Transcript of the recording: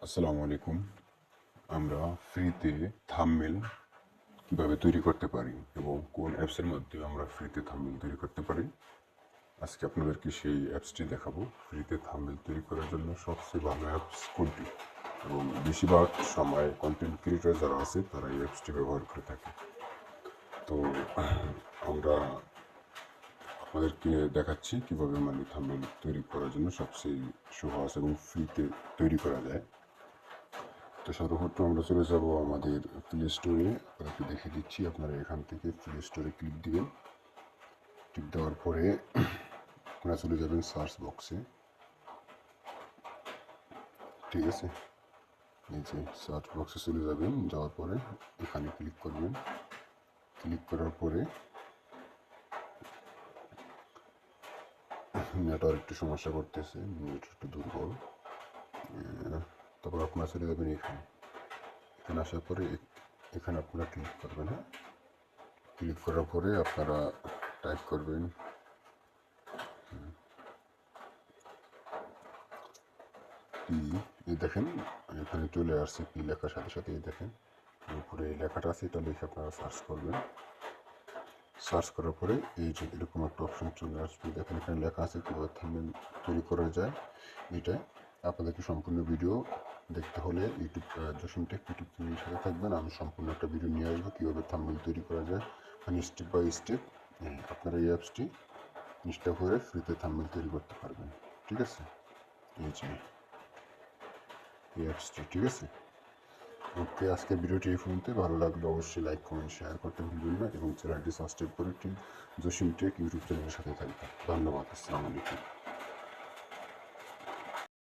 আসসালামু আলাইকুম। আমরা ফ্রিতে থাম্বনেল কিভাবে তৈরি করতে পারি এবং কোন অ্যাপসের মাধ্যমে আমরা ফ্রিতে থাম্বনেল তৈরি করতে পারি, আজকে আপনাদেরকে সেই অ্যাপসটি দেখাবো। ফ্রিতে থাম্বনেল তৈরি করার জন্য সবচেয়ে ভালো অ্যাপস কোনটি এবং বেশিরভাগ সময় কন্টেন্ট ক্রিয়েটর যারা আছে তারা এই অ্যাপসটি ব্যবহার করে থাকে। তো আমরা আপনাদেরকে দেখাচ্ছি কিভাবে থাম্বনেল তৈরি করার জন্য সবচেয়ে সহজ এবং ফ্রিতে তৈরি করা যায়। তো সর্বপ্রথম আমরা চলে যাব আমাদের প্লে স্টোরে। আপনাদেরকে দেখে দিচ্ছি, আপনারা এখান থেকে প্লে স্টোরে ক্লিক দিবেন। ক্লিক দেওয়ার পরে আপনারা চলে যাবেন সার্চ বক্সে। ঠিক আছে, এই যে সার্চ বক্সে চলে যাবেন, যাওয়ার পরে এখানে ক্লিক করবেন। ক্লিক করার পরে নেটওয়ার্ক একটু সমস্যা করতেছে, নেট একটু দুর্বল। তারপর আপনারা চলে যাবেন এখানে। এখানে আসার পরে এখানে আপনারা ক্লিক করবেন। হ্যাঁ, ক্লিক করার পরে আপনারা টাইপ করবেন পি। এই দেখেন এখানে চলে আসছে পি লেখার সাথে সাথে। এই দেখেন উপরে এই লেখাটা আছে, এটা লিখে আপনারা সার্চ করবেন। সার্চ করার পরে এই যে এরকম একটা অপশন চলে আসবে। দেখেন এখানে লেখা আছে কীভাবে থাম্বনেল তৈরি করা যায়। এটা আপনাদেরকে সম্পূর্ণ ভিডিও দেখতে হলে জসিম টেক ইউটিউব চ্যানেলের সাথে থাকবেন। আমি সম্পূর্ণ একটা ভিডিও নিয়ে আসবো কীভাবে থাম্বনেল তৈরি করা যায়, মানে স্টেপ বাই স্টেপ। আপনারা এই অ্যাপসটি ইনস্টল করে ফ্রিতে থাম্বনেল তৈরি করতে পারবেন। ঠিক আছে, এই যে এই অ্যাপসটি। ঠিক আছে, ওকে, আজকের ভিডিওটি এই পর্যন্ত। ভালো লাগলে অবশ্যই লাইক কমেন্ট শেয়ার করতে ভুলবেন না এবং চ্যানেলটি সাবস্ক্রাইব করে জসিম টেক ইউটিউব চ্যানেলের সাথে থাকবেন। ধন্যবাদ। আসসালামু আলাইকুম।